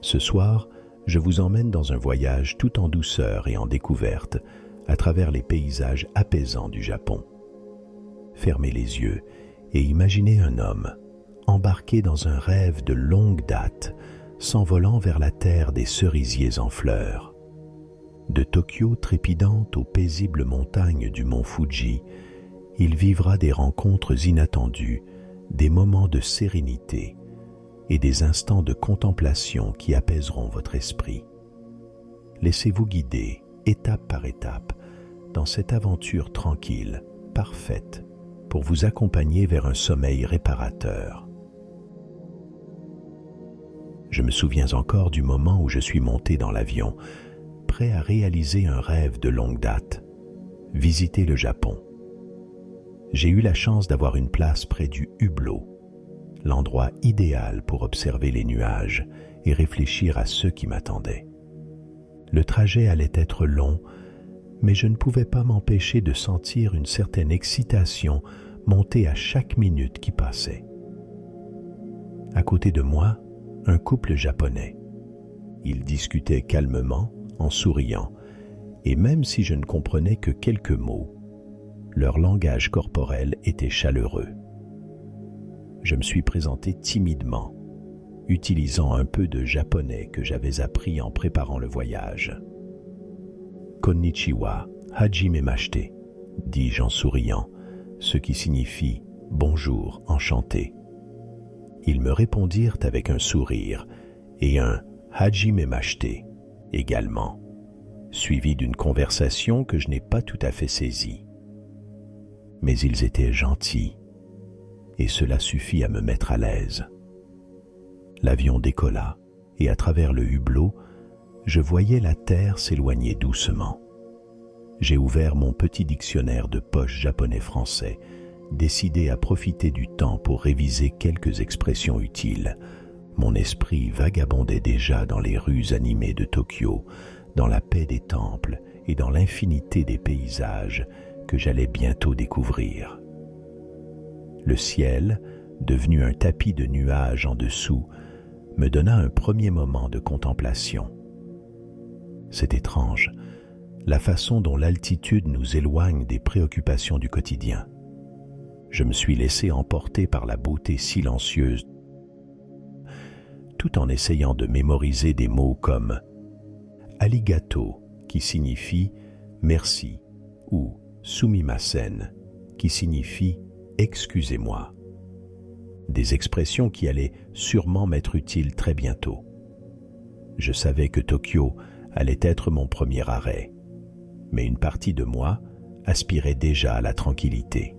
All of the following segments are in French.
Ce soir, je vous emmène dans un voyage tout en douceur et en découverte à travers les paysages apaisants du Japon. Fermez les yeux et imaginez un homme embarqué dans un rêve de longue date, s'envolant vers la terre des cerisiers en fleurs. De Tokyo trépidante aux paisibles montagnes du mont Fuji, il vivra des rencontres inattendues, des moments de sérénité et des instants de contemplation qui apaiseront votre esprit. Laissez-vous guider, étape par étape, dans cette aventure tranquille, parfaite, pour vous accompagner vers un sommeil réparateur. Je me souviens encore du moment où je suis monté dans l'avion, prêt à réaliser un rêve de longue date, visiter le Japon. J'ai eu la chance d'avoir une place près du hublot, l'endroit idéal pour observer les nuages et réfléchir à ceux qui m'attendaient. Le trajet allait être long, mais je ne pouvais pas m'empêcher de sentir une certaine excitation monter à chaque minute qui passait. À côté de moi, un couple japonais. Ils discutaient calmement, en souriant, et même si je ne comprenais que quelques mots, leur langage corporel était chaleureux. Je me suis présenté timidement, utilisant un peu de japonais que j'avais appris en préparant le voyage. « Konnichiwa, hajimemashite » dis-je en souriant, ce qui signifie « bonjour, enchanté ». Ils me répondirent avec un sourire et un « hajimemashite » également, suivi d'une conversation que je n'ai pas tout à fait saisie. Mais ils étaient gentils, et cela suffit à me mettre à l'aise. L'avion décolla, et à travers le hublot, je voyais la terre s'éloigner doucement. J'ai ouvert mon petit dictionnaire de poche japonais-français, décidé à profiter du temps pour réviser quelques expressions utiles. Mon esprit vagabondait déjà dans les rues animées de Tokyo, dans la paix des temples et dans l'infinité des paysages que j'allais bientôt découvrir. Le ciel, devenu un tapis de nuages en dessous, me donna un premier moment de contemplation. C'est étrange, la façon dont l'altitude nous éloigne des préoccupations du quotidien. Je me suis laissé emporter par la beauté silencieuse, tout en essayant de mémoriser des mots comme « arigato » qui signifie « merci » ou « sumimasen » qui signifie « excusez-moi ». Des expressions qui allaient sûrement m'être utiles très bientôt. Je savais que Tokyo allait être mon premier arrêt, mais une partie de moi aspirait déjà à la tranquillité.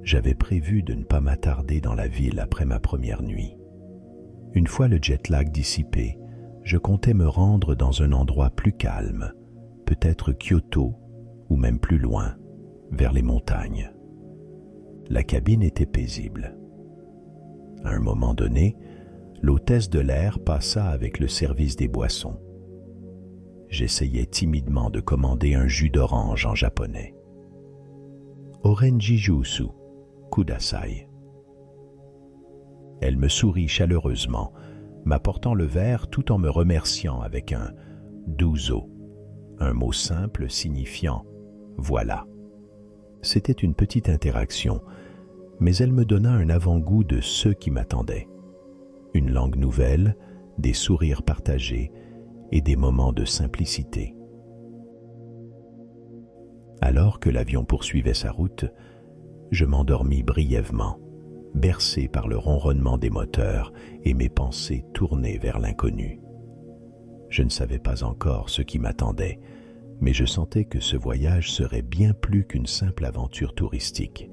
J'avais prévu de ne pas m'attarder dans la ville après ma première nuit. Une fois le jet-lag dissipé, je comptais me rendre dans un endroit plus calme, peut-être Kyoto ou même plus loin, vers les montagnes. La cabine était paisible. À un moment donné, l'hôtesse de l'air passa avec le service des boissons. J'essayais timidement de commander un jus d'orange en japonais. Orange juice, kudasai. Elle me sourit chaleureusement, m'apportant le verre tout en me remerciant avec un douzo, un mot simple signifiant « voilà ». C'était une petite interaction, mais elle me donna un avant-goût de ce qui m'attendait. Une langue nouvelle, des sourires partagés et des moments de simplicité. Alors que l'avion poursuivait sa route, je m'endormis brièvement, bercé par le ronronnement des moteurs et mes pensées tournées vers l'inconnu. Je ne savais pas encore ce qui m'attendait, mais je sentais que ce voyage serait bien plus qu'une simple aventure touristique.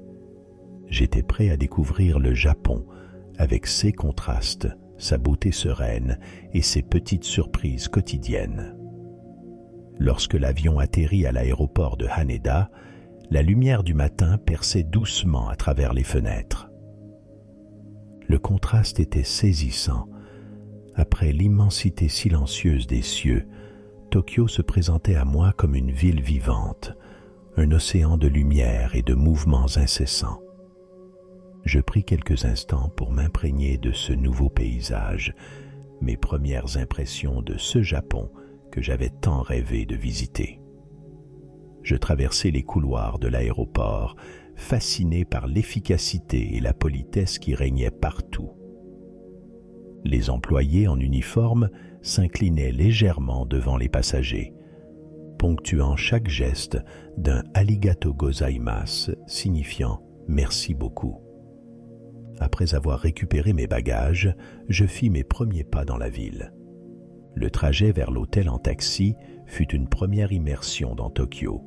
J'étais prêt à découvrir le Japon avec ses contrastes, sa beauté sereine et ses petites surprises quotidiennes. Lorsque l'avion atterrit à l'aéroport de Haneda, la lumière du matin perçait doucement à travers les fenêtres. Le contraste était saisissant. Après l'immensité silencieuse des cieux, Tokyo se présentait à moi comme une ville vivante, un océan de lumière et de mouvements incessants. Je pris quelques instants pour m'imprégner de ce nouveau paysage, mes premières impressions de ce Japon que j'avais tant rêvé de visiter. Je traversais les couloirs de l'aéroport, fasciné par l'efficacité et la politesse qui régnaient partout. Les employés en uniforme s'inclinaient légèrement devant les passagers, ponctuant chaque geste d'un arigato gozaimasu signifiant « merci beaucoup ». Après avoir récupéré mes bagages, je fis mes premiers pas dans la ville. Le trajet vers l'hôtel en taxi fut une première immersion dans Tokyo.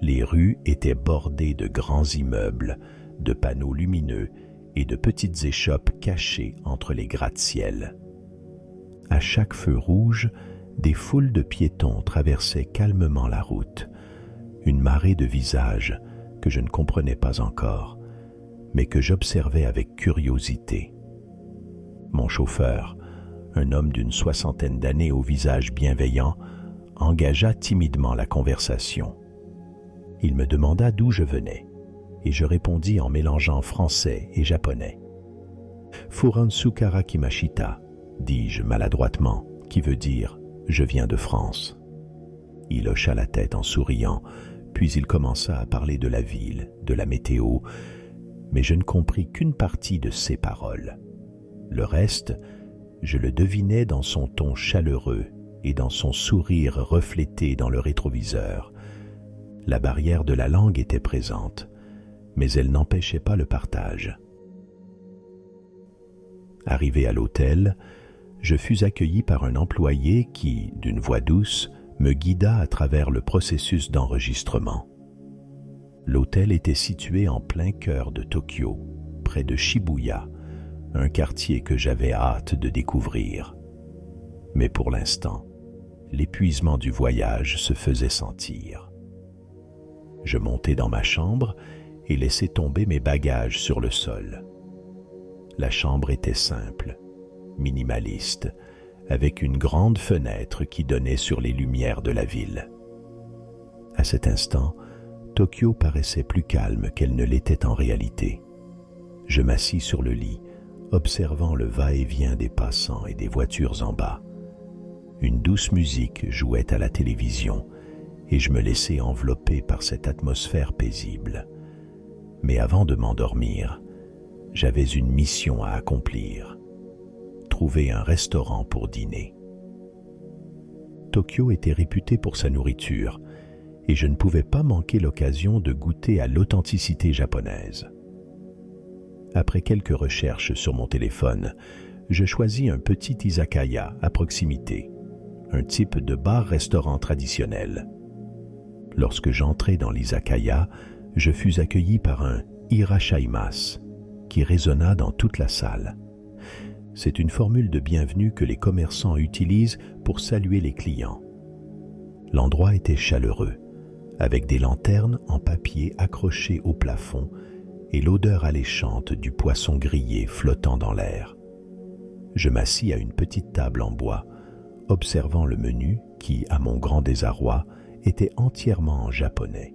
Les rues étaient bordées de grands immeubles, de panneaux lumineux et de petites échoppes cachées entre les gratte-ciel. À chaque feu rouge, des foules de piétons traversaient calmement la route, une marée de visages que je ne comprenais pas encore, mais que j'observais avec curiosité. Mon chauffeur, un homme d'une 60aine d'années au visage bienveillant, engagea timidement la conversation. Il me demanda d'où je venais, et je répondis en mélangeant français et japonais. « Furansu Karakimashita » dis-je maladroitement, qui veut dire « je viens de France ». Il hocha la tête en souriant, puis il commença à parler de la ville, de la météo, mais je ne compris qu'une partie de ses paroles. Le reste, je le devinais dans son ton chaleureux et dans son sourire reflété dans le rétroviseur. La barrière de la langue était présente, mais elle n'empêchait pas le partage. Arrivé à l'hôtel, je fus accueilli par un employé qui, d'une voix douce, me guida à travers le processus d'enregistrement. L'hôtel était situé en plein cœur de Tokyo, près de Shibuya, un quartier que j'avais hâte de découvrir. Mais pour l'instant, l'épuisement du voyage se faisait sentir. Je montai dans ma chambre et laissai tomber mes bagages sur le sol. La chambre était simple, minimaliste, avec une grande fenêtre qui donnait sur les lumières de la ville. À cet instant, Tokyo paraissait plus calme qu'elle ne l'était en réalité. Je m'assis sur le lit, observant le va-et-vient des passants et des voitures en bas. Une douce musique jouait à la télévision et je me laissais envelopper par cette atmosphère paisible. Mais avant de m'endormir, j'avais une mission à accomplir: trouver un restaurant pour dîner. Tokyo était réputé pour sa nourriture et je ne pouvais pas manquer l'occasion de goûter à l'authenticité japonaise. Après quelques recherches sur mon téléphone, je choisis un petit izakaya à proximité, un type de bar-restaurant traditionnel. Lorsque j'entrai dans l'izakaya, je fus accueilli par un « irashaimasu » qui résonna dans toute la salle. C'est une formule de bienvenue que les commerçants utilisent pour saluer les clients. L'endroit était chaleureux, avec des lanternes en papier accrochées au plafond et l'odeur alléchante du poisson grillé flottant dans l'air. Je m'assis à une petite table en bois, observant le menu qui, à mon grand désarroi, était entièrement en japonais.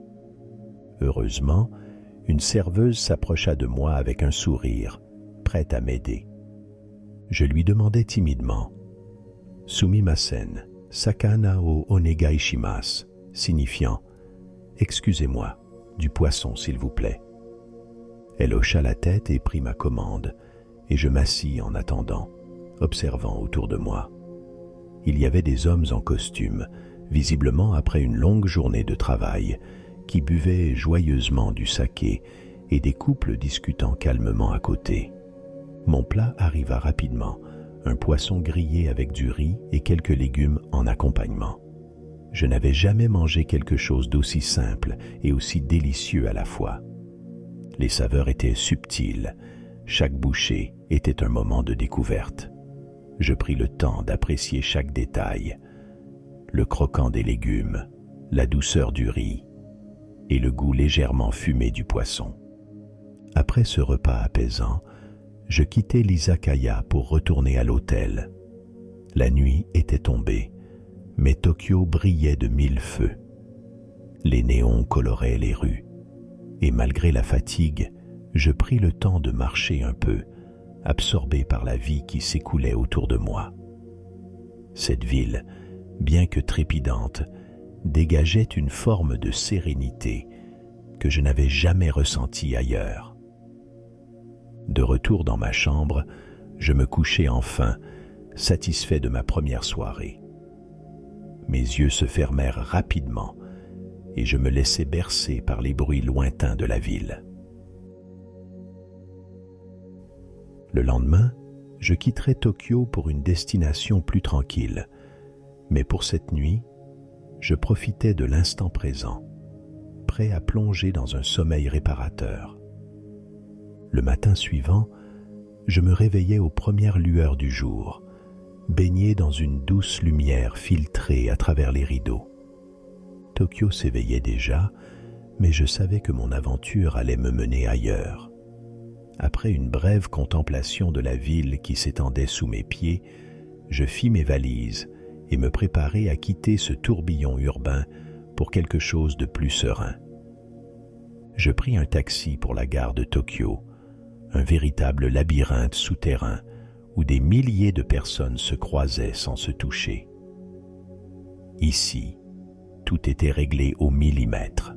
Heureusement, une serveuse s'approcha de moi avec un sourire, prête à m'aider. Je lui demandai timidement « Sumimasen, sakana o onegai shimasu » signifiant « Excusez-moi, du poisson s'il vous plaît ». Elle hocha la tête et prit ma commande, et je m'assis en attendant, observant autour de moi. Il y avait des hommes en costume, visiblement après une longue journée de travail, qui buvaient joyeusement du saké et des couples discutant calmement à côté. Mon plat arriva rapidement, un poisson grillé avec du riz et quelques légumes en accompagnement. Je n'avais jamais mangé quelque chose d'aussi simple et aussi délicieux à la fois. Les saveurs étaient subtiles, chaque bouchée était un moment de découverte. Je pris le temps d'apprécier chaque détail, le croquant des légumes, la douceur du riz et le goût légèrement fumé du poisson. Après ce repas apaisant, je quittai l'izakaya pour retourner à l'hôtel. La nuit était tombée, mais Tokyo brillait de mille feux. Les néons coloraient les rues, et malgré la fatigue, je pris le temps de marcher un peu, absorbé par la vie qui s'écoulait autour de moi. Cette ville, bien que trépidante, dégageait une forme de sérénité que je n'avais jamais ressentie ailleurs. De retour dans ma chambre, je me couchai enfin, satisfait de ma première soirée. Mes yeux se fermèrent rapidement et je me laissai bercer par les bruits lointains de la ville. Le lendemain, je quitterai Tokyo pour une destination plus tranquille, mais pour cette nuit, je profitais de l'instant présent, prêt à plonger dans un sommeil réparateur. Le matin suivant, je me réveillai aux premières lueurs du jour, baigné dans une douce lumière filtrée à travers les rideaux. Tokyo s'éveillait déjà, mais je savais que mon aventure allait me mener ailleurs. Après une brève contemplation de la ville qui s'étendait sous mes pieds, je fis mes valises et me préparai à quitter ce tourbillon urbain pour quelque chose de plus serein. Je pris un taxi pour la gare de Tokyo, un véritable labyrinthe souterrain où des milliers de personnes se croisaient sans se toucher. Ici, tout était réglé au millimètre.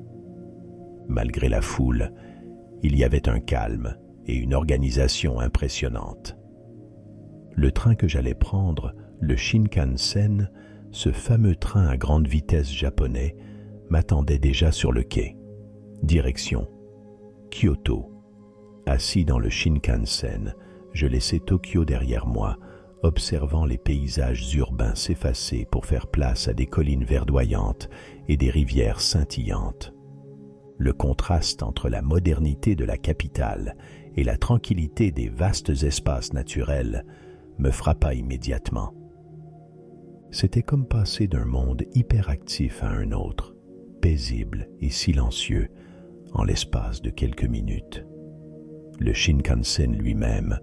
Malgré la foule, il y avait un calme et une organisation impressionnante. Le train que j'allais prendre, le Shinkansen, ce fameux train à grande vitesse japonais, m'attendait déjà sur le quai. Direction Kyoto. Assis dans le Shinkansen, je laissais Tokyo derrière moi, observant les paysages urbains s'effacer pour faire place à des collines verdoyantes et des rivières scintillantes. Le contraste entre la modernité de la capitale et la tranquillité des vastes espaces naturels me frappa immédiatement. C'était comme passer d'un monde hyperactif à un autre, paisible et silencieux, en l'espace de quelques minutes. Le Shinkansen lui-même,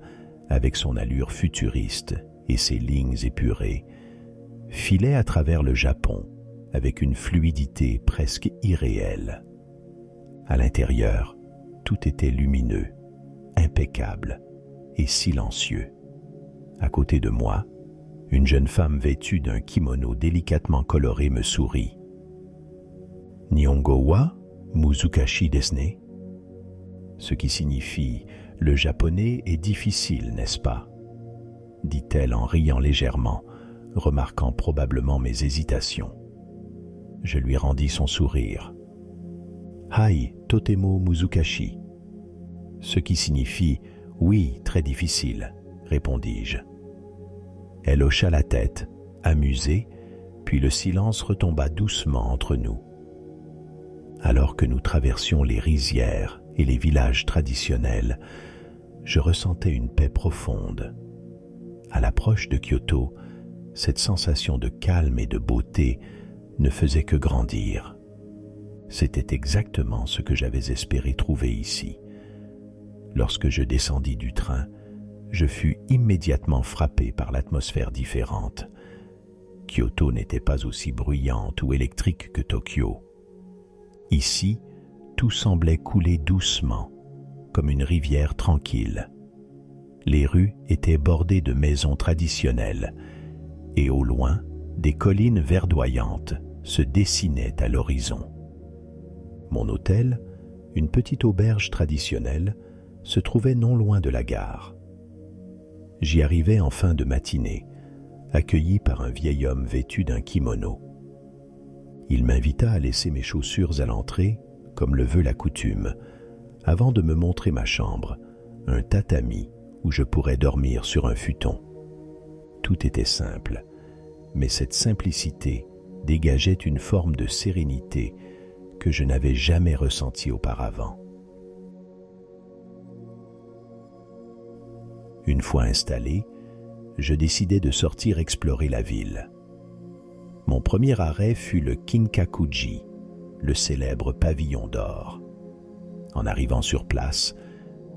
avec son allure futuriste et ses lignes épurées, filait à travers le Japon avec une fluidité presque irréelle. À l'intérieur, tout était lumineux, impeccable et silencieux. À côté de moi, une jeune femme vêtue d'un kimono délicatement coloré me sourit. « Nihongo wa muzukashi desu ne ?» Ce qui signifie « le japonais est difficile, n'est-ce pas ?» dit-elle en riant légèrement, remarquant probablement mes hésitations. Je lui rendis son sourire. « Hai totemo muzukashi » ce qui signifie « oui, très difficile », répondis-je. Elle hocha la tête, amusée, puis le silence retomba doucement entre nous. Alors que nous traversions les rizières et les villages traditionnels, je ressentais une paix profonde. À l'approche de Kyoto, cette sensation de calme et de beauté ne faisait que grandir. C'était exactement ce que j'avais espéré trouver ici. Lorsque je descendis du train, je fus immédiatement frappé par l'atmosphère différente. Kyoto n'était pas aussi bruyante ou électrique que Tokyo. Ici, tout semblait couler doucement, comme une rivière tranquille. Les rues étaient bordées de maisons traditionnelles, et au loin, des collines verdoyantes se dessinaient à l'horizon. Mon hôtel, une petite auberge traditionnelle, se trouvait non loin de la gare. J'y arrivai en fin de matinée, accueilli par un vieil homme vêtu d'un kimono. Il m'invita à laisser mes chaussures à l'entrée, comme le veut la coutume, avant de me montrer ma chambre, un tatami où je pourrais dormir sur un futon. Tout était simple, mais cette simplicité dégageait une forme de sérénité que je n'avais jamais ressentie auparavant. Une fois installé, je décidai de sortir explorer la ville. Mon premier arrêt fut le Kinkakuji, le célèbre pavillon d'or. En arrivant sur place,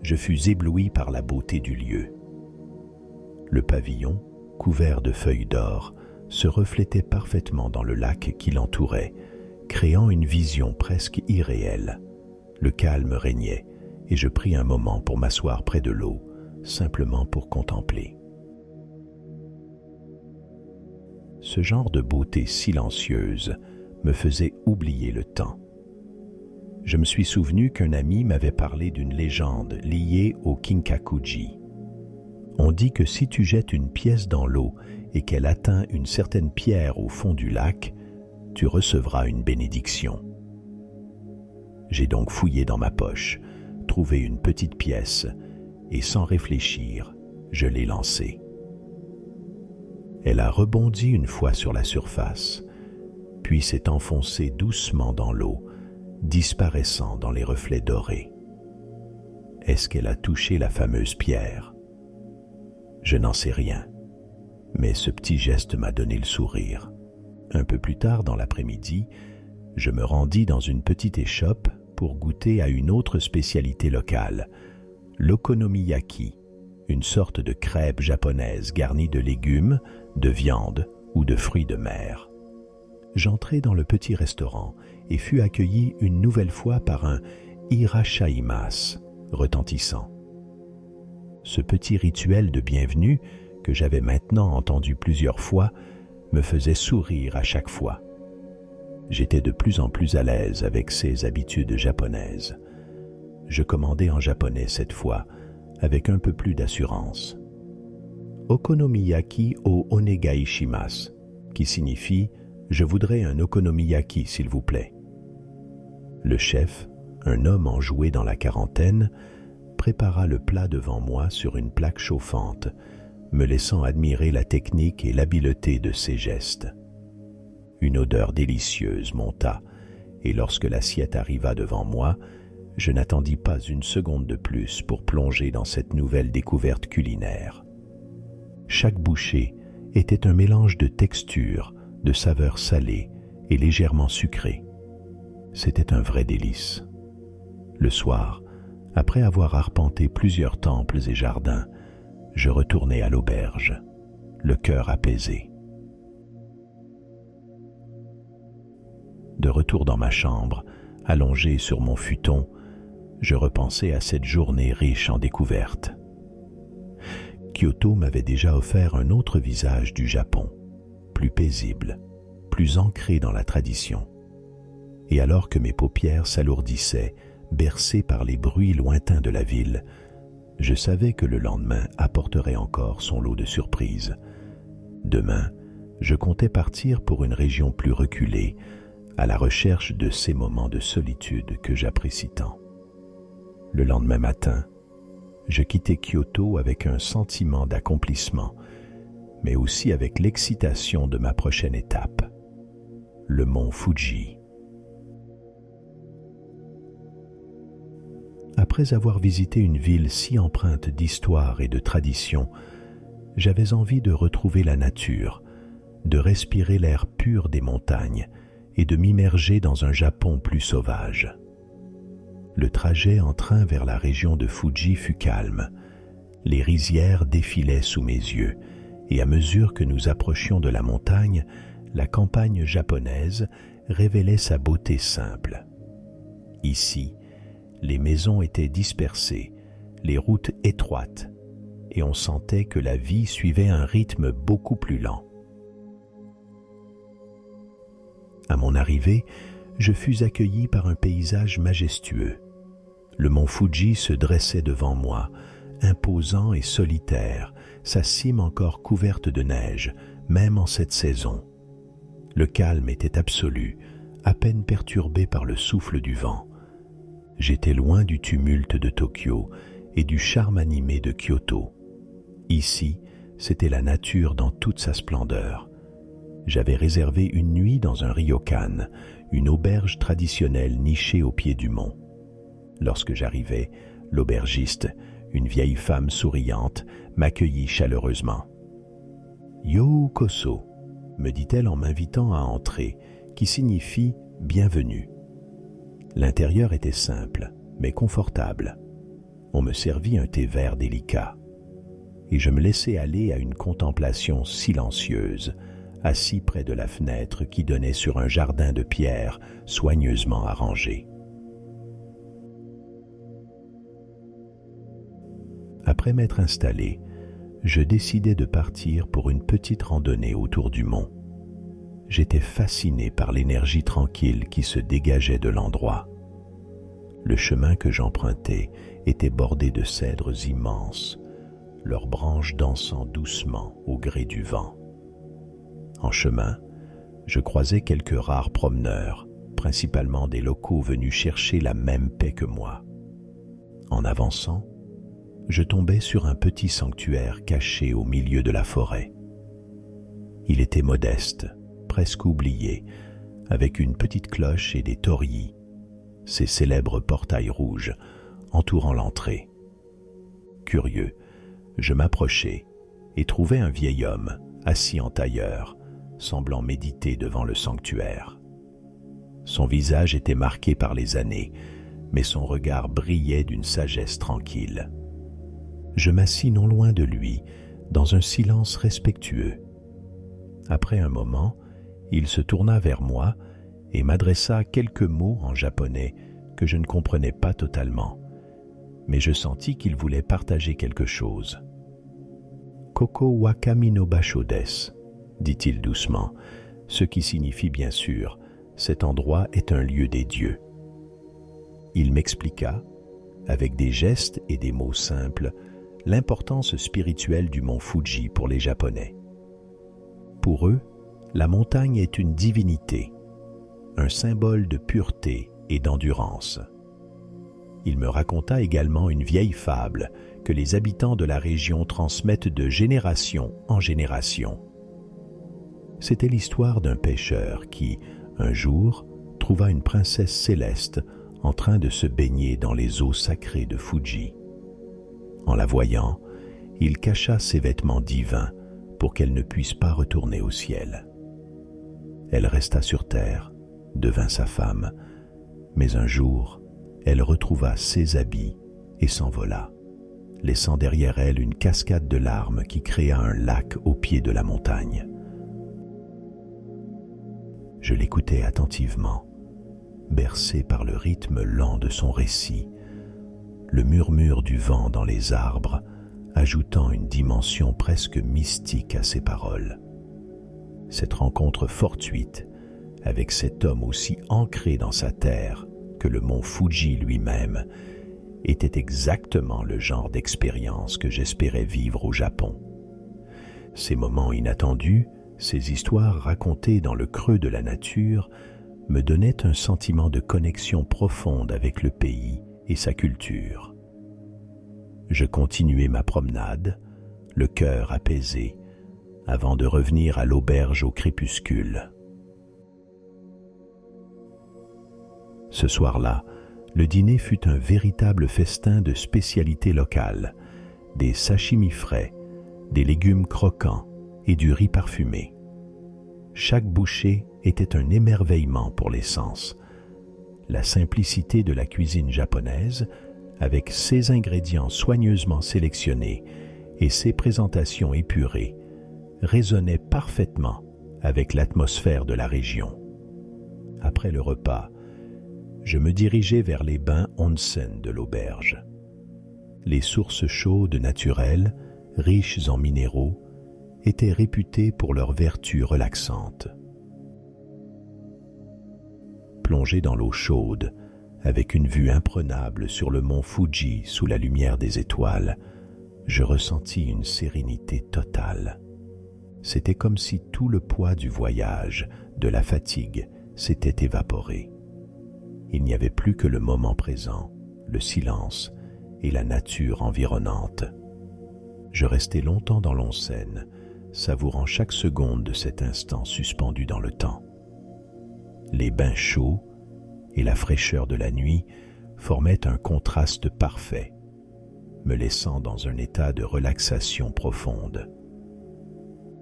je fus ébloui par la beauté du lieu. Le pavillon, couvert de feuilles d'or, se reflétait parfaitement dans le lac qui l'entourait, créant une vision presque irréelle. Le calme régnait, et je pris un moment pour m'asseoir près de l'eau, simplement pour contempler. Ce genre de beauté silencieuse me faisait oublier le temps. Je me suis souvenu qu'un ami m'avait parlé d'une légende liée au Kinkakuji. On dit que si tu jettes une pièce dans l'eau et qu'elle atteint une certaine pierre au fond du lac, tu recevras une bénédiction. J'ai donc fouillé dans ma poche, trouvé une petite pièce et sans réfléchir, je l'ai lancée. Elle a rebondi une fois sur la surface, puis s'est enfoncée doucement dans l'eau, disparaissant dans les reflets dorés. Est-ce qu'elle a touché la fameuse pierre? Je n'en sais rien, mais ce petit geste m'a donné le sourire. Un peu plus tard dans l'après-midi, je me rendis dans une petite échoppe pour goûter à une autre spécialité locale, l'okonomiyaki, une sorte de crêpe japonaise garnie de légumes, de viande ou de fruits de mer. J'entrai dans le petit restaurant et fus accueilli une nouvelle fois par un « irashaimasu » retentissant. Ce petit rituel de bienvenue, que j'avais maintenant entendu plusieurs fois, me faisait sourire à chaque fois. J'étais de plus en plus à l'aise avec ces habitudes japonaises. Je commandai en japonais cette fois, avec un peu plus d'assurance. Okonomiyaki o onegai shimasu, qui signifie « Je voudrais un okonomiyaki, s'il vous plaît ». Le chef, un homme enjoué dans la quarantaine, prépara le plat devant moi sur une plaque chauffante, me laissant admirer la technique et l'habileté de ses gestes. Une odeur délicieuse monta, et lorsque l'assiette arriva devant moi, je n'attendis pas une seconde de plus pour plonger dans cette nouvelle découverte culinaire. Chaque bouchée était un mélange de textures, de saveurs salées et légèrement sucrées. C'était un vrai délice. Le soir, après avoir arpenté plusieurs temples et jardins, je retournai à l'auberge, le cœur apaisé. De retour dans ma chambre, allongé sur mon futon, je repensais à cette journée riche en découvertes. Kyoto m'avait déjà offert un autre visage du Japon, plus paisible, plus ancré dans la tradition. Et alors que mes paupières s'alourdissaient, bercées par les bruits lointains de la ville, je savais que le lendemain apporterait encore son lot de surprises. Demain, je comptais partir pour une région plus reculée, à la recherche de ces moments de solitude que j'apprécie tant. Le lendemain matin, je quittai Kyoto avec un sentiment d'accomplissement, mais aussi avec l'excitation de ma prochaine étape, le mont Fuji. Après avoir visité une ville si empreinte d'histoire et de tradition, j'avais envie de retrouver la nature, de respirer l'air pur des montagnes et de m'immerger dans un Japon plus sauvage. Le trajet en train vers la région de Fuji fut calme. Les rizières défilaient sous mes yeux, et à mesure que nous approchions de la montagne, la campagne japonaise révélait sa beauté simple. Ici, les maisons étaient dispersées, les routes étroites, et on sentait que la vie suivait un rythme beaucoup plus lent. À mon arrivée, je fus accueilli par un paysage majestueux. Le mont Fuji se dressait devant moi, imposant et solitaire, sa cime encore couverte de neige, même en cette saison. Le calme était absolu, à peine perturbé par le souffle du vent. J'étais loin du tumulte de Tokyo et du charme animé de Kyoto. Ici, c'était la nature dans toute sa splendeur. J'avais réservé une nuit dans un ryokan, une auberge traditionnelle nichée au pied du mont. Lorsque j'arrivai, l'aubergiste, une vieille femme souriante, m'accueillit chaleureusement. « Yokoso » me dit-elle en m'invitant à entrer, qui signifie « bienvenue ». L'intérieur était simple, mais confortable. On me servit un thé vert délicat, et je me laissai aller à une contemplation silencieuse, assis près de la fenêtre qui donnait sur un jardin de pierre soigneusement arrangé. Après m'être installé, je décidai de partir pour une petite randonnée autour du mont. J'étais fasciné par l'énergie tranquille qui se dégageait de l'endroit. Le chemin que j'empruntais était bordé de cèdres immenses, leurs branches dansant doucement au gré du vent. En chemin, je croisais quelques rares promeneurs, principalement des locaux venus chercher la même paix que moi. En avançant, je tombais sur un petit sanctuaire caché au milieu de la forêt. Il était modeste, presque oublié, avec une petite cloche et des torii, ces célèbres portails rouges, entourant l'entrée. Curieux, je m'approchai et trouvai un vieil homme, assis en tailleur, semblant méditer devant le sanctuaire. Son visage était marqué par les années, mais son regard brillait d'une sagesse tranquille. Je m'assis non loin de lui, dans un silence respectueux. Après un moment, il se tourna vers moi et m'adressa quelques mots en japonais que je ne comprenais pas totalement, mais je sentis qu'il voulait partager quelque chose. « Koko wa kami no basho desu », dit-il doucement, ce qui signifie bien sûr « cet endroit est un lieu des dieux ». Il m'expliqua, avec des gestes et des mots simples, l'importance spirituelle du mont Fuji pour les Japonais. Pour eux, la montagne est une divinité, un symbole de pureté et d'endurance. Il me raconta également une vieille fable que les habitants de la région transmettent de génération en génération. C'était l'histoire d'un pêcheur qui, un jour, trouva une princesse céleste en train de se baigner dans les eaux sacrées de Fuji. En la voyant, il cacha ses vêtements divins pour qu'elle ne puisse pas retourner au ciel. Elle resta sur terre, devint sa femme, mais un jour, elle retrouva ses habits et s'envola, laissant derrière elle une cascade de larmes qui créa un lac au pied de la montagne. Je l'écoutais attentivement, bercé par le rythme lent de son récit, le murmure du vent dans les arbres ajoutant une dimension presque mystique à ses paroles. Cette rencontre fortuite avec cet homme aussi ancré dans sa terre que le mont Fuji lui-même était exactement le genre d'expérience que j'espérais vivre au Japon. Ces moments inattendus, ces histoires racontées dans le creux de la nature me donnaient un sentiment de connexion profonde avec le pays et sa culture. Je continuai ma promenade, le cœur apaisé, avant de revenir à l'auberge au crépuscule. Ce soir-là, le dîner fut un véritable festin de spécialités locales, des sashimi frais, des légumes croquants et du riz parfumé. Chaque bouchée était un émerveillement pour les sens. La simplicité de la cuisine japonaise, avec ses ingrédients soigneusement sélectionnés et ses présentations épurées, résonnait parfaitement avec l'atmosphère de la région. Après le repas, je me dirigeai vers les bains onsen de l'auberge. Les sources chaudes naturelles, riches en minéraux, étaient réputées pour leurs vertus relaxantes. Plongé dans l'eau chaude, avec une vue imprenable sur le mont Fuji sous la lumière des étoiles, je ressentis une sérénité totale. C'était comme si tout le poids du voyage, de la fatigue, s'était évaporé. Il n'y avait plus que le moment présent, le silence et la nature environnante. Je restai longtemps dans l'onsen, savourant chaque seconde de cet instant suspendu dans le temps. Les bains chauds et la fraîcheur de la nuit formaient un contraste parfait, me laissant dans un état de relaxation profonde.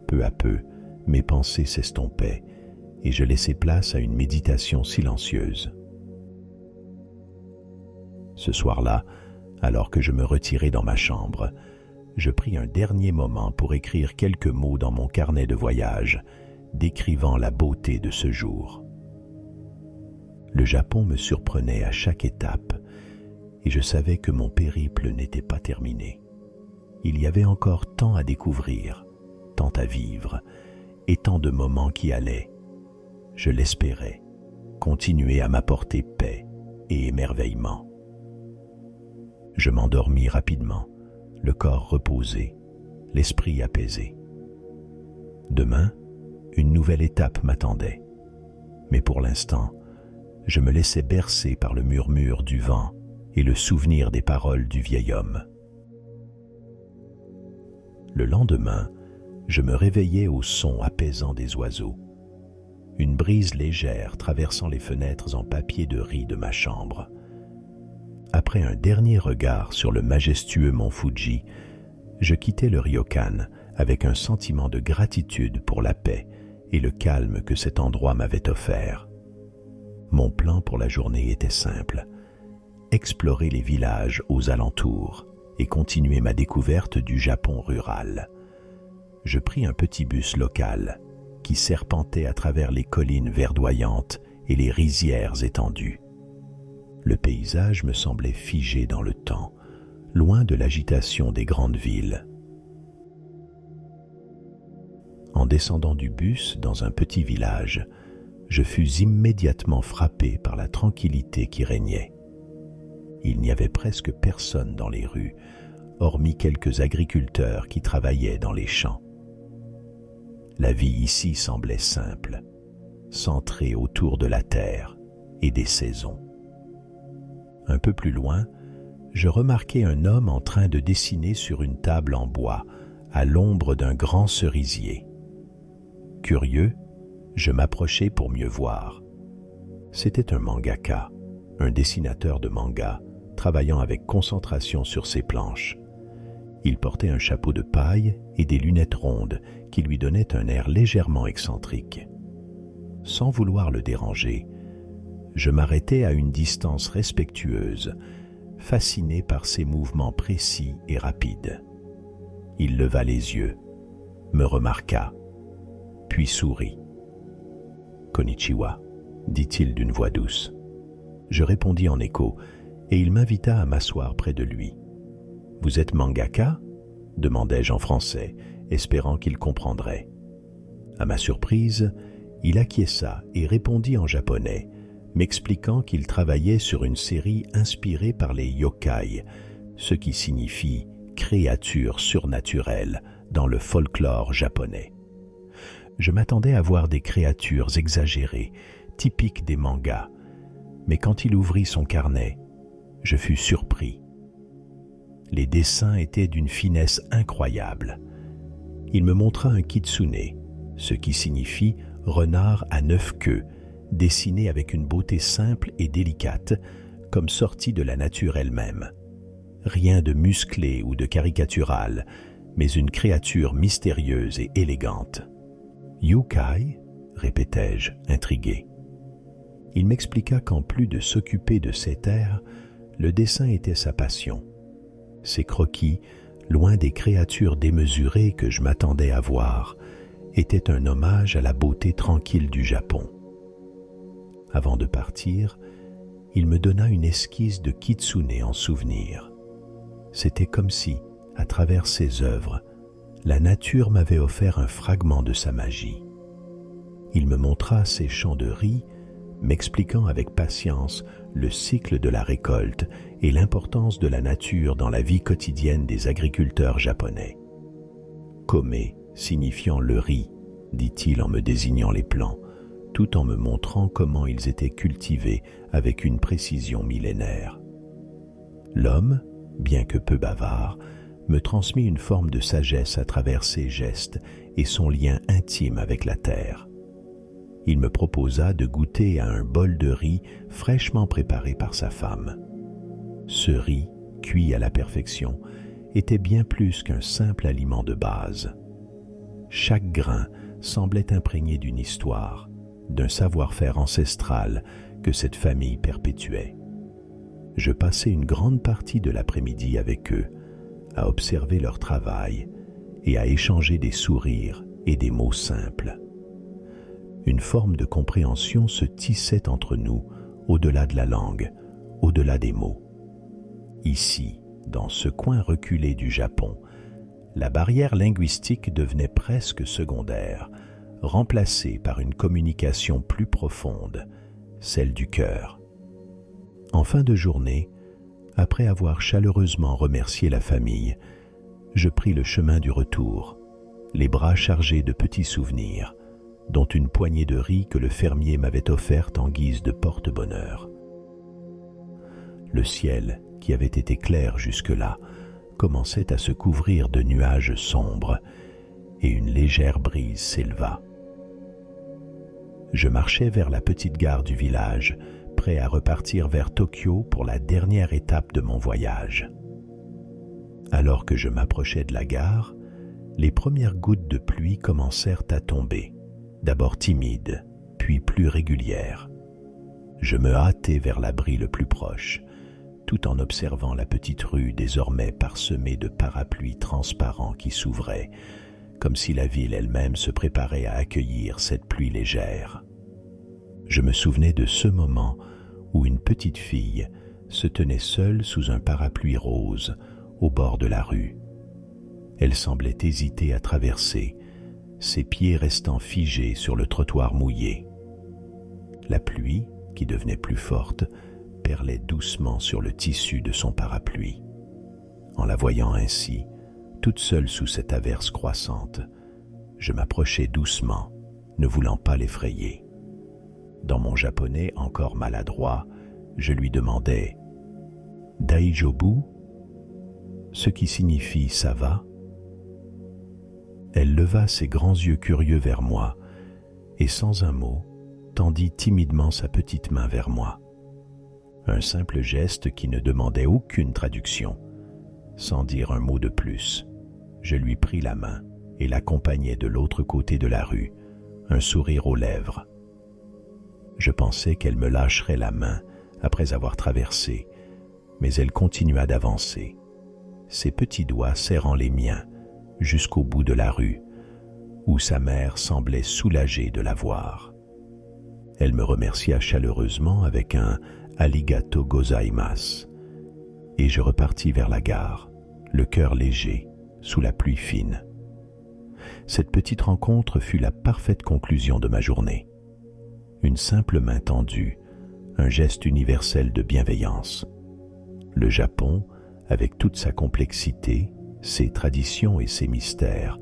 Peu à peu, mes pensées s'estompaient et je laissai place à une méditation silencieuse. Ce soir-là, alors que je me retirais dans ma chambre, je pris un dernier moment pour écrire quelques mots dans mon carnet de voyage, décrivant la beauté de ce jour. Le Japon me surprenait à chaque étape, et je savais que mon périple n'était pas terminé. Il y avait encore tant à découvrir, tant à vivre, et tant de moments qui allaient, je l'espérais, continuer à m'apporter paix et émerveillement. Je m'endormis rapidement, le corps reposé, l'esprit apaisé. Demain, une nouvelle étape m'attendait, mais pour l'instant, je me laissais bercer par le murmure du vent et le souvenir des paroles du vieil homme. Le lendemain, je me réveillais au son apaisant des oiseaux. Une brise légère traversant les fenêtres en papier de riz de ma chambre. Après un dernier regard sur le majestueux mont Fuji, je quittais le ryokan avec un sentiment de gratitude pour la paix et le calme que cet endroit m'avait offert. Mon plan pour la journée était simple: explorer les villages aux alentours et continuer ma découverte du Japon rural. Je pris un petit bus local qui serpentait à travers les collines verdoyantes et les rizières étendues. Le paysage me semblait figé dans le temps, loin de l'agitation des grandes villes. En descendant du bus dans un petit village, je fus immédiatement frappé par la tranquillité qui régnait. Il n'y avait presque personne dans les rues, hormis quelques agriculteurs qui travaillaient dans les champs. La vie ici semblait simple, centrée autour de la terre et des saisons. Un peu plus loin, je remarquai un homme en train de dessiner sur une table en bois, à l'ombre d'un grand cerisier. Curieux, je m'approchai pour mieux voir. C'était un mangaka, un dessinateur de manga, travaillant avec concentration sur ses planches. Il portait un chapeau de paille et des lunettes rondes qui lui donnaient un air légèrement excentrique. Sans vouloir le déranger, je m'arrêtai à une distance respectueuse, fasciné par ses mouvements précis et rapides. Il leva les yeux, me remarqua, puis sourit. « Konnichiwa », dit-il d'une voix douce. Je répondis en écho, et il m'invita à m'asseoir près de lui. « Vous êtes mangaka » demandai-je en français, espérant qu'il comprendrait. À ma surprise, il acquiesça et répondit en japonais, m'expliquant qu'il travaillait sur une série inspirée par les yokai, ce qui signifie « créatures surnaturelles » dans le folklore japonais. Je m'attendais à voir des créatures exagérées, typiques des mangas, mais quand il ouvrit son carnet, je fus surpris. Les dessins étaient d'une finesse incroyable. Il me montra un kitsune, ce qui signifie renard à 9 queues, dessiné avec une beauté simple et délicate, comme sorti de la nature elle-même. Rien de musclé ou de caricatural, mais une créature mystérieuse et élégante. « Yokai » répétai-je, intrigué. Il m'expliqua qu'en plus de s'occuper de ces terres, le dessin était sa passion. Ses croquis, loin des créatures démesurées que je m'attendais à voir, étaient un hommage à la beauté tranquille du Japon. Avant de partir, il me donna une esquisse de kitsune en souvenir. C'était comme si, à travers ses œuvres, la nature m'avait offert un fragment de sa magie. Il me montra ses champs de riz, m'expliquant avec patience le cycle de la récolte et l'importance de la nature dans la vie quotidienne des agriculteurs japonais. Kome, signifiant le riz, dit-il en me désignant les plants, tout en me montrant comment ils étaient cultivés avec une précision millénaire. L'homme, bien que peu bavard, me transmit une forme de sagesse à travers ses gestes et son lien intime avec la terre. Il me proposa de goûter à un bol de riz fraîchement préparé par sa femme. Ce riz, cuit à la perfection, était bien plus qu'un simple aliment de base. Chaque grain semblait imprégné d'une histoire, d'un savoir-faire ancestral que cette famille perpétuait. Je passai une grande partie de l'après-midi avec eux, à observer leur travail et à échanger des sourires et des mots simples. Une forme de compréhension se tissait entre nous, au-delà de la langue, au-delà des mots. Ici, dans ce coin reculé du Japon, la barrière linguistique devenait presque secondaire, remplacée par une communication plus profonde, celle du cœur. En fin de journée, après avoir chaleureusement remercié la famille, je pris le chemin du retour, les bras chargés de petits souvenirs, dont une poignée de riz que le fermier m'avait offerte en guise de porte-bonheur. Le ciel, qui avait été clair jusque-là, commençait à se couvrir de nuages sombres, et une légère brise s'éleva. Je marchais vers la petite gare du village, prêt à repartir vers Tokyo pour la dernière étape de mon voyage. Alors que je m'approchais de la gare, les premières gouttes de pluie commencèrent à tomber, d'abord timides, puis plus régulières. Je me hâtai vers l'abri le plus proche, tout en observant la petite rue désormais parsemée de parapluies transparents qui s'ouvraient, comme si la ville elle-même se préparait à accueillir cette pluie légère. Je me souvenais de ce moment où une petite fille se tenait seule sous un parapluie rose au bord de la rue. Elle semblait hésiter à traverser, ses pieds restant figés sur le trottoir mouillé. La pluie, qui devenait plus forte, perlait doucement sur le tissu de son parapluie. En la voyant ainsi, toute seule sous cette averse croissante, je m'approchai doucement, ne voulant pas l'effrayer. Dans mon japonais encore maladroit, je lui demandai « Daijoubu ?» ce qui signifie « ça va ?» Elle leva ses grands yeux curieux vers moi et sans un mot, tendit timidement sa petite main vers moi. Un simple geste qui ne demandait aucune traduction. Sans dire un mot de plus, je lui pris la main et l'accompagnai de l'autre côté de la rue, un sourire aux lèvres. Je pensais qu'elle me lâcherait la main après avoir traversé, mais elle continua d'avancer, ses petits doigts serrant les miens jusqu'au bout de la rue, où sa mère semblait soulagée de la voir. Elle me remercia chaleureusement avec un « arigato gozaimasu » et je repartis vers la gare, le cœur léger, sous la pluie fine. Cette petite rencontre fut la parfaite conclusion de ma journée. Une simple main tendue, un geste universel de bienveillance. Le Japon, avec toute sa complexité, ses traditions et ses mystères,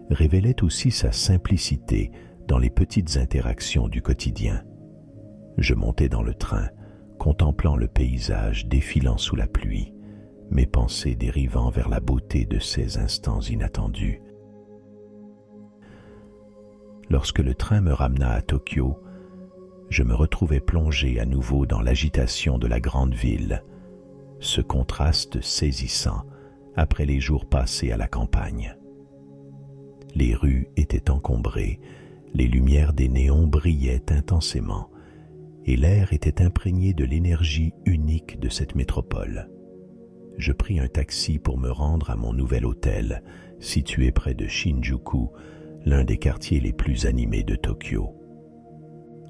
révélait aussi sa simplicité dans les petites interactions du quotidien. Je montais dans le train, contemplant le paysage défilant sous la pluie, mes pensées dérivant vers la beauté de ces instants inattendus. Lorsque le train me ramena à Tokyo, je me retrouvais plongé à nouveau dans l'agitation de la grande ville, ce contraste saisissant après les jours passés à la campagne. Les rues étaient encombrées, les lumières des néons brillaient intensément, et l'air était imprégné de l'énergie unique de cette métropole. Je pris un taxi pour me rendre à mon nouvel hôtel, situé près de Shinjuku, l'un des quartiers les plus animés de Tokyo.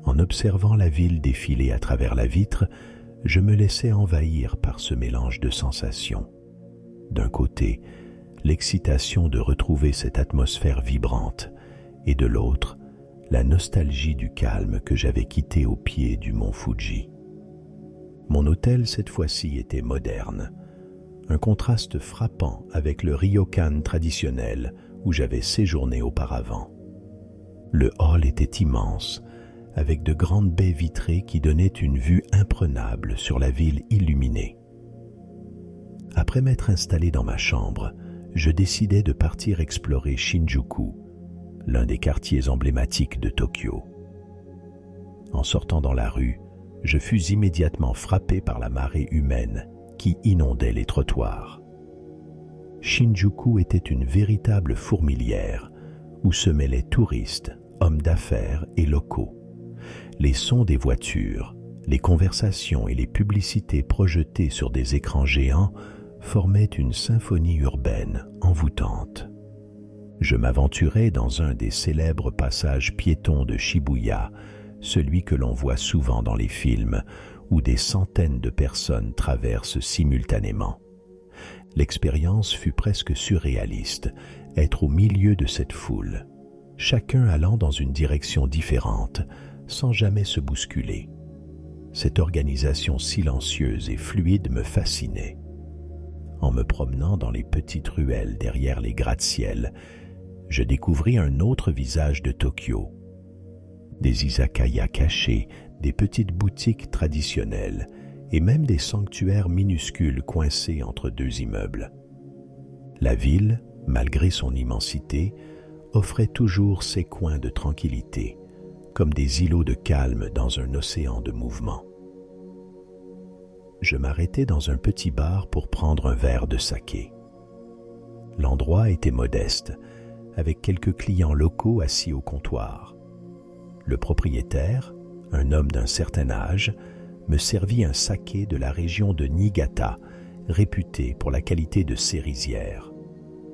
En observant la ville défiler à travers la vitre, je me laissais envahir par ce mélange de sensations. D'un côté, l'excitation de retrouver cette atmosphère vibrante, et de l'autre, la nostalgie du calme que j'avais quitté au pied du mont Fuji. Mon hôtel cette fois-ci était moderne, un contraste frappant avec le ryokan traditionnel où j'avais séjourné auparavant. Le hall était immense, avec de grandes baies vitrées qui donnaient une vue imprenable sur la ville illuminée. Après m'être installé dans ma chambre, je décidai de partir explorer Shinjuku, l'un des quartiers emblématiques de Tokyo. En sortant dans la rue, je fus immédiatement frappé par la marée humaine qui inondait les trottoirs. Shinjuku était une véritable fourmilière où se mêlaient touristes, hommes d'affaires et locaux. Les sons des voitures, les conversations et les publicités projetées sur des écrans géants formaient une symphonie urbaine envoûtante. Je m'aventurai dans un des célèbres passages piétons de Shibuya, celui que l'on voit souvent dans les films, où des centaines de personnes traversent simultanément. L'expérience fut presque surréaliste, être au milieu de cette foule, chacun allant dans une direction différente, sans jamais se bousculer. Cette organisation silencieuse et fluide me fascinait. En me promenant dans les petites ruelles derrière les gratte-ciel, je découvris un autre visage de Tokyo. Des izakaya cachés, des petites boutiques traditionnelles et même des sanctuaires minuscules coincés entre deux immeubles. La ville, malgré son immensité, offrait toujours ses coins de tranquillité, comme des îlots de calme dans un océan de mouvement. Je m'arrêtai dans un petit bar pour prendre un verre de saké. L'endroit était modeste, avec quelques clients locaux assis au comptoir. Le propriétaire, un homme d'un certain âge, me servit un saké de la région de Niigata, réputé pour la qualité de ses rizières.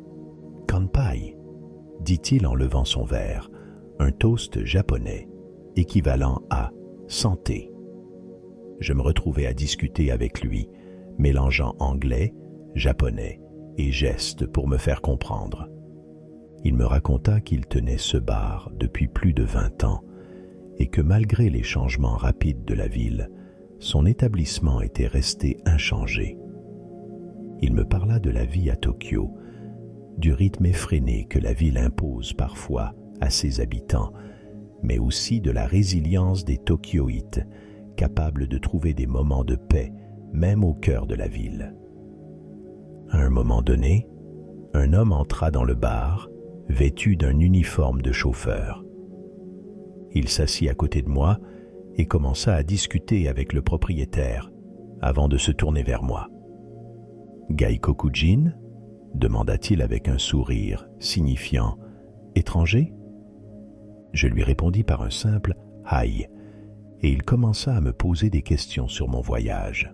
« Kanpai » dit-il en levant son verre, un toast japonais, équivalent à « santé ». Je me retrouvais à discuter avec lui, mélangeant anglais, japonais et gestes pour me faire comprendre. Il me raconta qu'il tenait ce bar depuis plus de 20 ans et que malgré les changements rapides de la ville, son établissement était resté inchangé. Il me parla de la vie à Tokyo, du rythme effréné que la ville impose parfois à ses habitants, mais aussi de la résilience des Tokyoïtes, capables de trouver des moments de paix même au cœur de la ville. À un moment donné, un homme entra dans le bar, vêtu d'un uniforme de chauffeur. Il s'assit à côté de moi et commença à discuter avec le propriétaire avant de se tourner vers moi. « Gaikokujin » demanda-t-il avec un sourire signifiant « étranger ?» Je lui répondis par un simple « Hai » et il commença à me poser des questions sur mon voyage.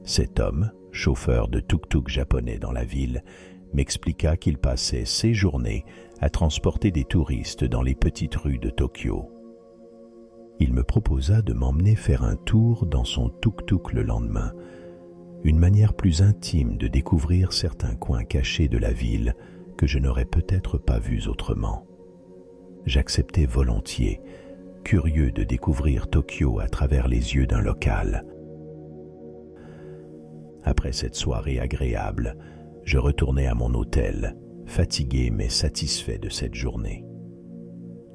Cet homme, chauffeur de tuk-tuk japonais dans la ville, m'expliqua qu'il passait ses journées à transporter des touristes dans les petites rues de Tokyo. Il me proposa de m'emmener faire un tour dans son tuk-tuk le lendemain, une manière plus intime de découvrir certains coins cachés de la ville que je n'aurais peut-être pas vus autrement. J'acceptai volontiers, curieux de découvrir Tokyo à travers les yeux d'un local. Après cette soirée agréable, je retournai à mon hôtel, fatigué mais satisfait de cette journée.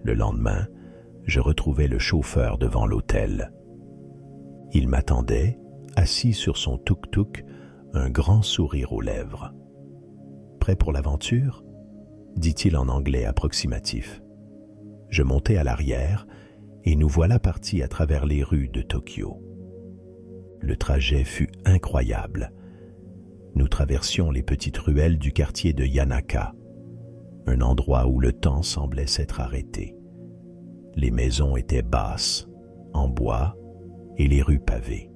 Le lendemain, je retrouvai le chauffeur devant l'hôtel. Il m'attendait, assis sur son tuk-tuk, un grand sourire aux lèvres. « Prêt pour l'aventure » dit-il en anglais approximatif. Je montai à l'arrière et nous voilà partis à travers les rues de Tokyo. Le trajet fut incroyable. Nous traversions les petites ruelles du quartier de Yanaka, un endroit où le temps semblait s'être arrêté. Les maisons étaient basses, en bois, et les rues pavées.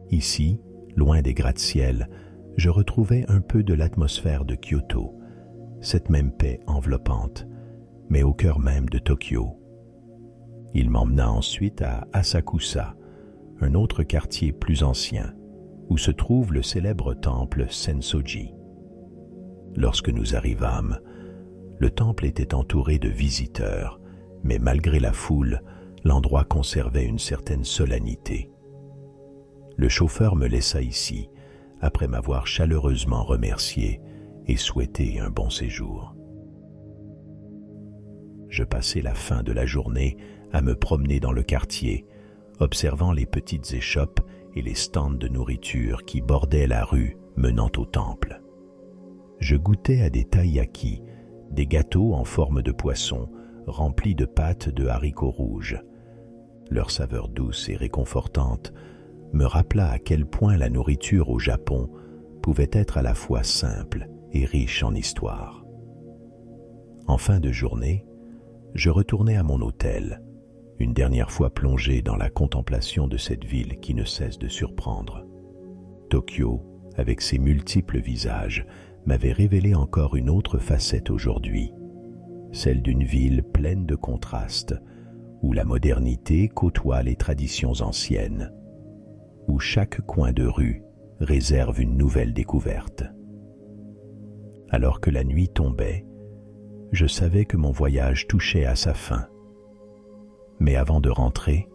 Ici, loin des gratte-ciel, je retrouvais un peu de l'atmosphère de Kyoto, cette même paix enveloppante, mais au cœur même de Tokyo. Il m'emmena ensuite à Asakusa, un autre quartier plus ancien, où se trouve le célèbre temple Sensoji. Lorsque nous arrivâmes, le temple était entouré de visiteurs, mais malgré la foule, l'endroit conservait une certaine solennité. Le chauffeur me laissa ici, après m'avoir chaleureusement remercié et souhaité un bon séjour. Je passai la fin de la journée à me promener dans le quartier, observant les petites échoppes et les stands de nourriture qui bordaient la rue menant au temple. Je goûtais à des taiyaki, des gâteaux en forme de poisson, remplis de pâtes de haricots rouges. Leur saveur douce et réconfortante me rappela à quel point la nourriture au Japon pouvait être à la fois simple et riche en histoire. En fin de journée, je retournai à mon hôtel, une dernière fois plongé dans la contemplation de cette ville qui ne cesse de surprendre. Tokyo, avec ses multiples visages, m'avait révélé encore une autre facette aujourd'hui, celle d'une ville pleine de contrastes, où la modernité côtoie les traditions anciennes, où chaque coin de rue réserve une nouvelle découverte. Alors que la nuit tombait, je savais que mon voyage touchait à sa fin. Mais avant de rentrer,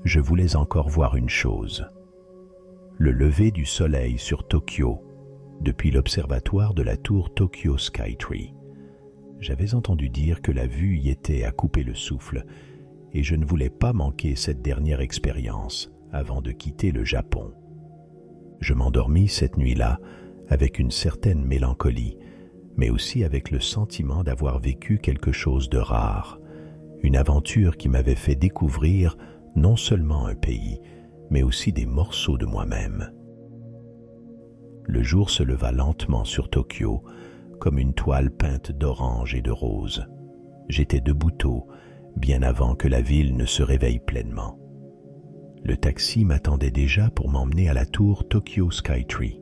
je voulais encore voir une chose. Le lever du soleil sur Tokyo, depuis l'observatoire de la tour Tokyo Skytree. J'avais entendu dire que la vue y était à couper le souffle, et je ne voulais pas manquer cette dernière expérience avant de quitter le Japon. Je m'endormis cette nuit-là avec une certaine mélancolie, mais aussi avec le sentiment d'avoir vécu quelque chose de rare, une aventure qui m'avait fait découvrir non seulement un pays, mais aussi des morceaux de moi-même. Le jour se leva lentement sur Tokyo, comme une toile peinte d'orange et de rose. J'étais debout tôt, bien avant que la ville ne se réveille pleinement. Le taxi m'attendait déjà pour m'emmener à la tour Tokyo Skytree.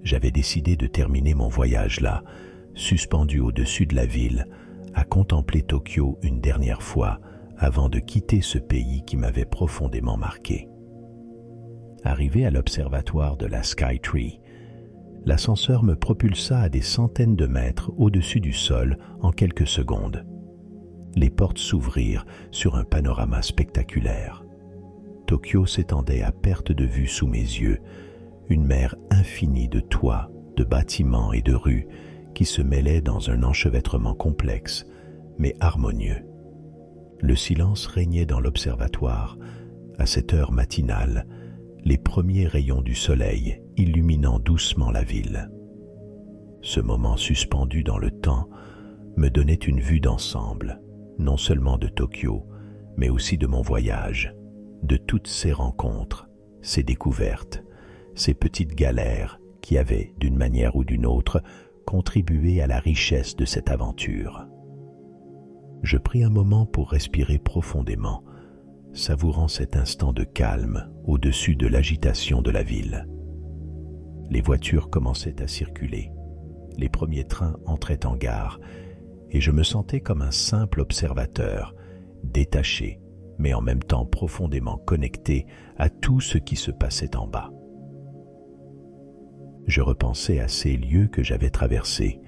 J'avais décidé de terminer mon voyage là, suspendu au-dessus de la ville, à contempler Tokyo une dernière fois avant de quitter ce pays qui m'avait profondément marqué. Arrivé à l'observatoire de la Skytree, l'ascenseur me propulsa à des centaines de mètres au-dessus du sol en quelques secondes. Les portes s'ouvrirent sur un panorama spectaculaire. Tokyo s'étendait à perte de vue sous mes yeux, une mer infinie de toits, de bâtiments et de rues qui se mêlaient dans un enchevêtrement complexe, mais harmonieux. Le silence régnait dans l'observatoire, à cette heure matinale, les premiers rayons du soleil illuminant doucement la ville. Ce moment suspendu dans le temps me donnait une vue d'ensemble, non seulement de Tokyo, mais aussi de mon voyage, de toutes ces rencontres, ces découvertes, ces petites galères qui avaient, d'une manière ou d'une autre, contribué à la richesse de cette aventure. Je pris un moment pour respirer profondément, savourant cet instant de calme au-dessus de l'agitation de la ville. Les voitures commençaient à circuler, les premiers trains entraient en gare, et je me sentais comme un simple observateur, détaché, mais en même temps profondément connecté à tout ce qui se passait en bas. Je repensais à ces lieux que j'avais traversés,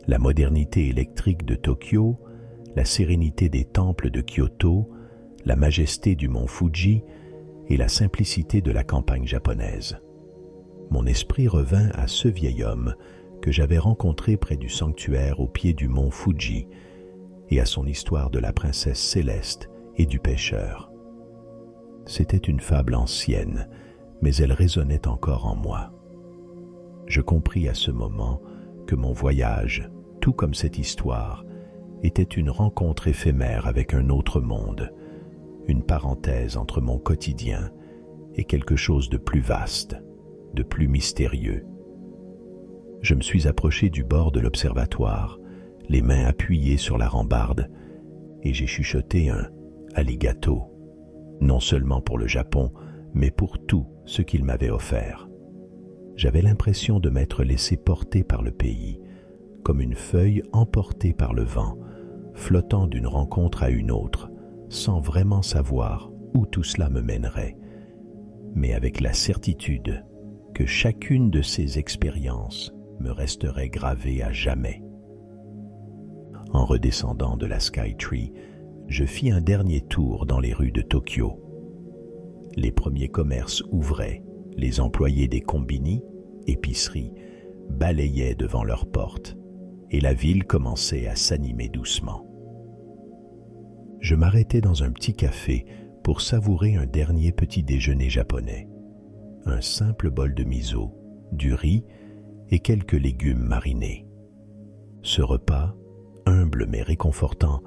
la modernité électrique de Tokyo, la sérénité des temples de Kyoto, la majesté du mont Fuji et la simplicité de la campagne japonaise. Mon esprit revint à ce vieil homme que j'avais rencontré près du sanctuaire au pied du mont Fuji et à son histoire de la princesse céleste et du pêcheur. C'était une fable ancienne, mais elle résonnait encore en moi. Je compris à ce moment que mon voyage, tout comme cette histoire, était une rencontre éphémère avec un autre monde, une parenthèse entre mon quotidien et quelque chose de plus vaste, de plus mystérieux. Je me suis approché du bord de l'observatoire, les mains appuyées sur la rambarde, et j'ai chuchoté un « arigato », non seulement pour le Japon, mais pour tout ce qu'il m'avait offert. J'avais l'impression de m'être laissé porter par le pays, comme une feuille emportée par le vent, flottant d'une rencontre à une autre, sans vraiment savoir où tout cela me mènerait, mais avec la certitude que chacune de ces expériences me resterait gravée à jamais. En redescendant de la Skytree, je fis un dernier tour dans les rues de Tokyo. Les premiers commerces ouvraient, les employés des combini, épiceries, balayaient devant leurs portes, et la ville commençait à s'animer doucement. Je m'arrêtai dans un petit café pour savourer un dernier petit déjeuner japonais. Un simple bol de miso, du riz et quelques légumes marinés. Ce repas, humble mais réconfortant,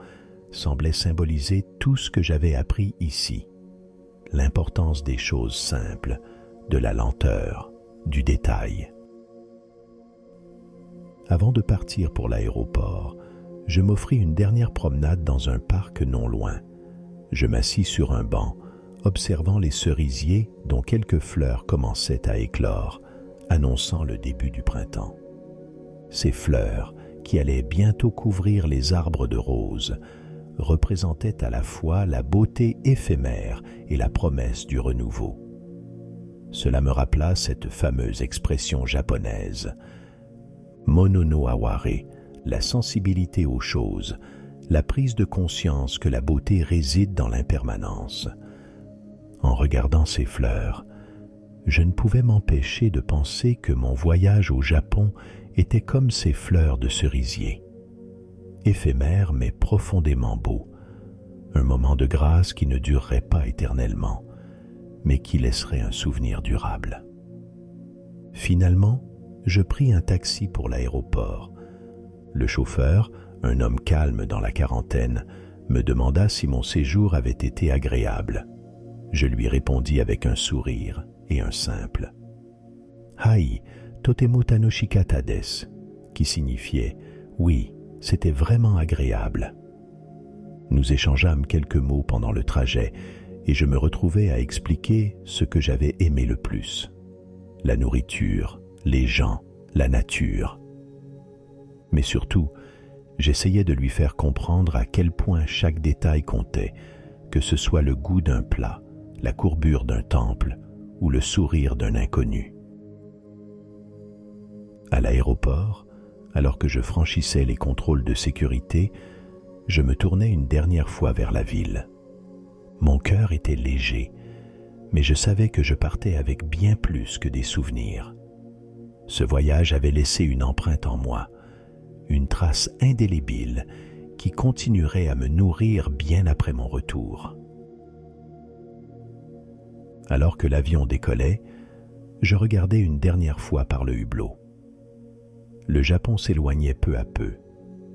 semblait symboliser tout ce que j'avais appris ici. L'importance des choses simples, de la lenteur, du détail. Avant de partir pour l'aéroport, je m'offris une dernière promenade dans un parc non loin. Je m'assis sur un banc, observant les cerisiers dont quelques fleurs commençaient à éclore, annonçant le début du printemps. Ces fleurs, qui allaient bientôt couvrir les arbres de roses, représentaient à la fois la beauté éphémère et la promesse du renouveau. Cela me rappela cette fameuse expression japonaise. Mono no aware, la sensibilité aux choses, la prise de conscience que la beauté réside dans l'impermanence. En regardant ces fleurs, je ne pouvais m'empêcher de penser que mon voyage au Japon était comme ces fleurs de cerisier. Éphémère mais profondément beau, un moment de grâce qui ne durerait pas éternellement, mais qui laisserait un souvenir durable. Finalement, je pris un taxi pour l'aéroport. Le chauffeur, un homme calme dans la quarantaine, me demanda si mon séjour avait été agréable. Je lui répondis avec un sourire et un simple « Hai, totemo tanoshikatta desu » qui signifiait « Oui, c'était vraiment agréable ». Nous échangeâmes quelques mots pendant le trajet et je me retrouvai à expliquer ce que j'avais aimé le plus. La nourriture, les gens, la nature. Mais surtout, j'essayais de lui faire comprendre à quel point chaque détail comptait, que ce soit le goût d'un plat, la courbure d'un temple ou le sourire d'un inconnu. À l'aéroport, alors que je franchissais les contrôles de sécurité, je me tournai une dernière fois vers la ville. Mon cœur était léger, mais je savais que je partais avec bien plus que des souvenirs. Ce voyage avait laissé une empreinte en moi, une trace indélébile qui continuerait à me nourrir bien après mon retour. Alors que l'avion décollait, je regardais une dernière fois par le hublot. Le Japon s'éloignait peu à peu,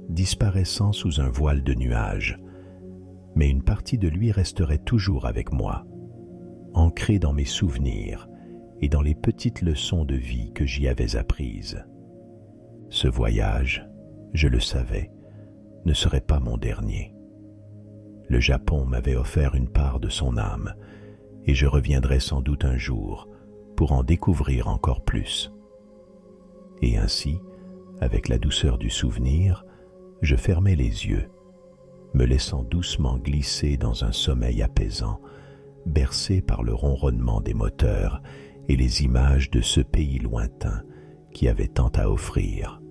disparaissant sous un voile de nuages, mais une partie de lui resterait toujours avec moi, ancrée dans mes souvenirs et dans les petites leçons de vie que j'y avais apprises. Ce voyage, je le savais, ne serait pas mon dernier. Le Japon m'avait offert une part de son âme, et je reviendrai sans doute un jour pour en découvrir encore plus. Et ainsi, avec la douceur du souvenir, je fermai les yeux, me laissant doucement glisser dans un sommeil apaisant, bercé par le ronronnement des moteurs et les images de ce pays lointain qui avait tant à offrir.